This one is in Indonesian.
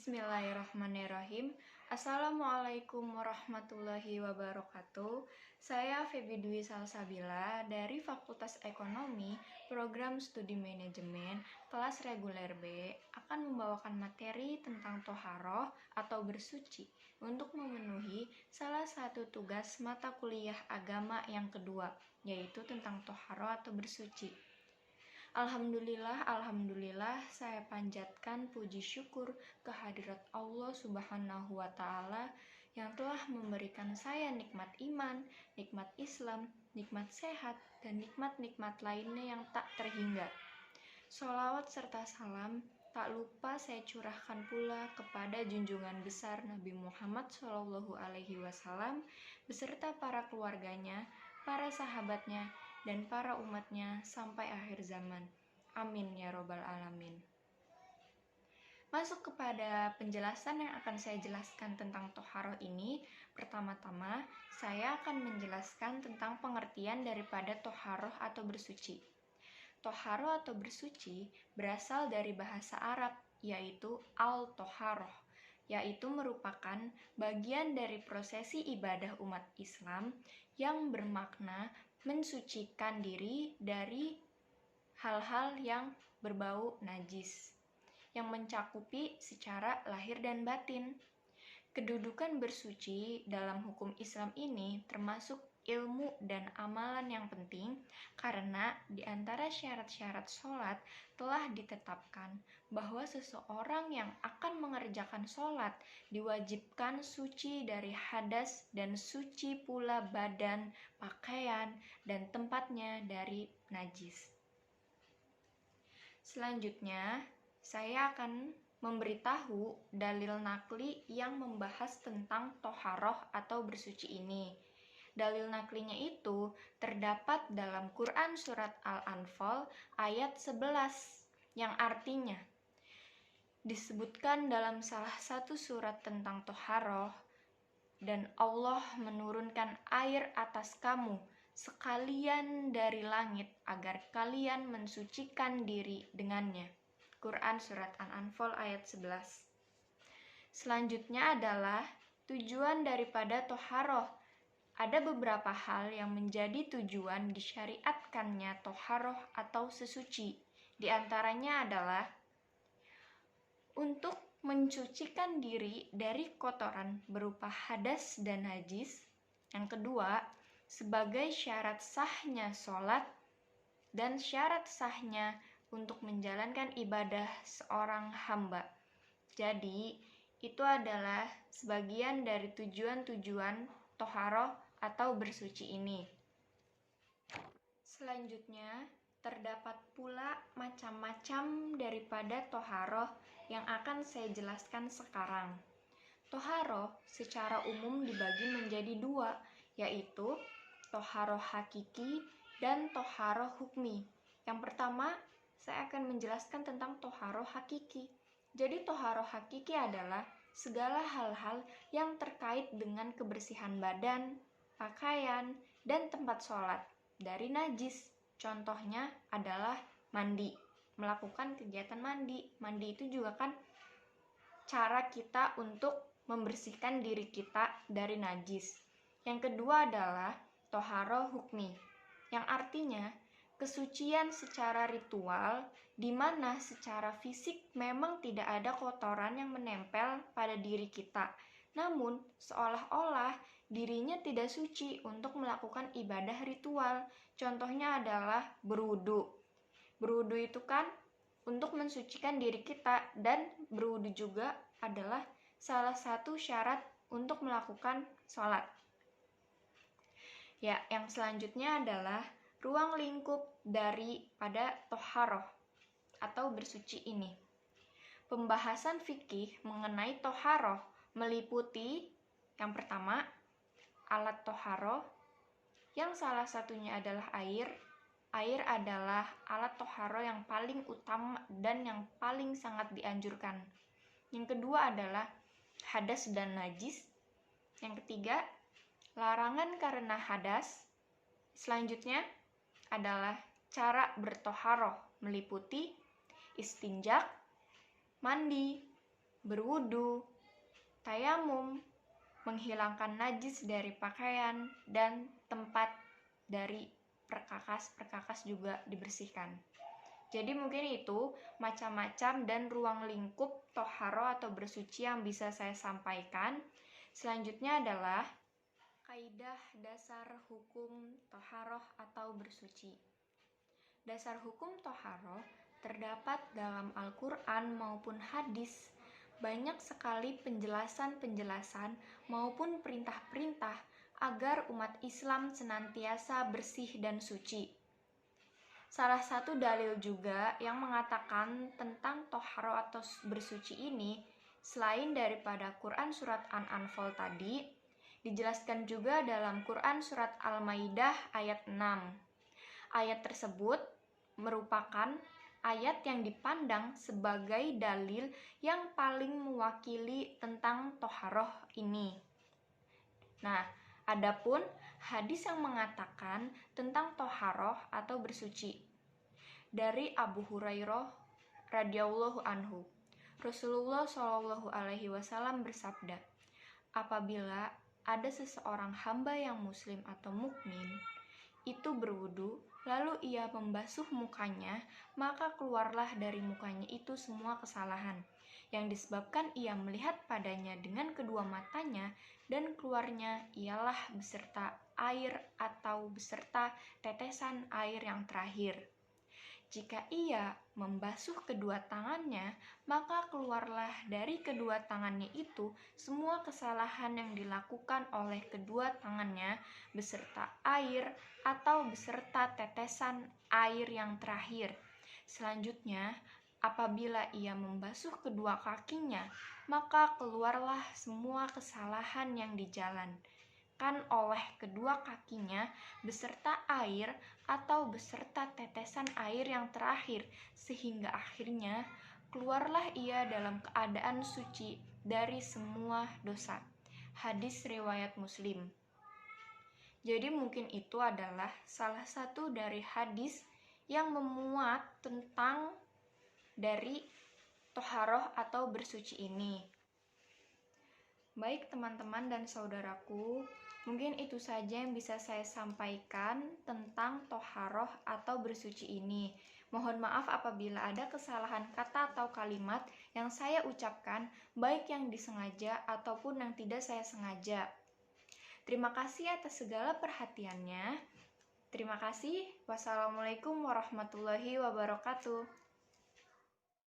Bismillahirrahmanirrahim. Assalamualaikum warahmatullahi wabarakatuh. Saya Feby Dwi Salsabila dari Fakultas Ekonomi, Program Studi Manajemen, kelas reguler B, akan membawakan materi tentang toharoh atau bersuci untuk memenuhi salah satu tugas mata kuliah agama yang kedua, yaitu tentang toharoh atau bersuci. Alhamdulillah, saya panjatkan puji syukur kehadirat Allah Subhanahu wa Ta'ala yang telah memberikan saya nikmat iman, nikmat Islam, nikmat sehat, dan nikmat-nikmat lainnya yang tak terhingga. Sholawat serta salam tak lupa saya curahkan pula kepada junjungan besar Nabi Muhammad SAW beserta para keluarganya, para sahabatnya, dan para umatnya sampai akhir zaman. Amin ya robbal alamin. Masuk kepada penjelasan yang akan saya jelaskan tentang toharoh ini. Pertama-tama, saya akan menjelaskan tentang pengertian daripada toharoh atau bersuci. Toharoh atau bersuci berasal dari bahasa Arab, yaitu al-toharoh, yaitu merupakan bagian dari prosesi ibadah umat Islam yang bermakna mensucikan diri dari hal-hal yang berbau najis, yang mencakupi secara lahir dan batin. Kedudukan bersuci dalam hukum Islam ini termasuk ilmu dan amalan yang penting karena di antara syarat-syarat sholat telah ditetapkan bahwa seseorang yang akan mengerjakan sholat diwajibkan suci dari hadas dan suci pula badan, pakaian, dan tempatnya dari najis. Selanjutnya, saya akan memberitahu dalil nakli yang membahas tentang toharoh atau bersuci ini. Dalil naklinya itu terdapat dalam Quran Surat Al-Anfal ayat 11 yang artinya disebutkan dalam salah satu surat tentang toharoh, dan Allah menurunkan air atas kamu sekalian dari langit agar kalian mensucikan diri dengannya. Quran Surat Al-Anfal ayat 11. Selanjutnya adalah tujuan daripada toharoh. Ada beberapa hal yang menjadi tujuan disyariatkannya toharoh atau sesuci. Di antaranya adalah untuk mensucikan diri dari kotoran berupa hadas dan najis. Yang kedua, sebagai syarat sahnya sholat dan syarat sahnya untuk menjalankan ibadah seorang hamba. Jadi, itu adalah sebagian dari tujuan-tujuan toharoh atau bersuci ini. Selanjutnya, terdapat pula macam-macam daripada toharoh yang akan saya jelaskan sekarang. Toharoh secara umum dibagi menjadi dua, yaitu toharoh hakiki dan toharoh hukmi. Yang pertama, saya akan menjelaskan tentang toharoh hakiki. Jadi toharoh hakiki adalah segala hal-hal yang terkait dengan kebersihan badan, pakaian, dan tempat sholat dari najis. Contohnya adalah mandi, melakukan kegiatan mandi. Mandi itu juga kan cara kita untuk membersihkan diri kita dari najis. Yang kedua adalah toharoh hukmi, yang artinya kesucian secara ritual di mana secara fisik memang tidak ada kotoran yang menempel pada diri kita. Namun, seolah-olah dirinya tidak suci untuk melakukan ibadah ritual. Contohnya adalah berwudu. Berwudu itu kan untuk mensucikan diri kita, dan berwudu juga adalah salah satu syarat untuk melakukan sholat. Ya, yang selanjutnya adalah ruang lingkup daripada toharoh atau bersuci ini. Pembahasan fikih mengenai toharoh meliputi yang pertama, alat toharoh, yang salah satunya adalah air. Air adalah alat toharoh yang paling utama dan yang paling sangat dianjurkan. Yang kedua adalah hadas dan najis. Yang ketiga, larangan karena hadas. Selanjutnya adalah cara bertoharoh meliputi istinjak, mandi, berwudu, tayamum, menghilangkan najis dari pakaian, dan tempat dari perkakas juga dibersihkan. Jadi mungkin itu macam-macam dan ruang lingkup toharo atau bersuci yang bisa saya sampaikan. Selanjutnya adalah kaidah dasar hukum toharoh atau bersuci. Dasar hukum toharoh terdapat dalam Al-Quran maupun hadis. Banyak sekali penjelasan-penjelasan maupun perintah-perintah agar umat Islam senantiasa bersih dan suci. Salah satu dalil juga yang mengatakan tentang toharo atau bersuci ini, selain daripada Quran surat An-Anfal tadi, dijelaskan juga dalam Quran surat Al-Maidah ayat 6. Ayat tersebut merupakan ayat yang dipandang sebagai dalil yang paling mewakili tentang toharoh ini. Nah, adapun hadis yang mengatakan tentang toharoh atau bersuci dari Abu Hurairah radhiyallahu anhu, Rasulullah Shallallahu alaihi wasallam bersabda, apabila ada seseorang hamba yang muslim atau mukmin itu berwudu, lalu ia membasuh mukanya, maka keluarlah dari mukanya itu semua kesalahan yang disebabkan ia melihat padanya dengan kedua matanya, dan keluarnya ialah beserta air atau beserta tetesan air yang terakhir. Jika ia membasuh kedua tangannya, maka keluarlah dari kedua tangannya itu semua kesalahan yang dilakukan oleh kedua tangannya beserta air atau beserta tetesan air yang terakhir. Selanjutnya, apabila ia membasuh kedua kakinya, maka keluarlah semua kesalahan yang di jalan kan oleh kedua kakinya beserta air atau beserta tetesan air yang terakhir, sehingga akhirnya keluarlah ia dalam keadaan suci dari semua dosa. Hadis riwayat Muslim. Jadi mungkin itu adalah salah satu dari hadis yang memuat tentang dari toharoh atau bersuci ini. Baik teman-teman dan saudaraku, mungkin itu saja yang bisa saya sampaikan tentang toharoh atau bersuci ini. Mohon maaf apabila ada kesalahan kata atau kalimat yang saya ucapkan, baik yang disengaja ataupun yang tidak saya sengaja. Terima kasih atas segala perhatiannya. Terima kasih. Wassalamualaikum warahmatullahi wabarakatuh.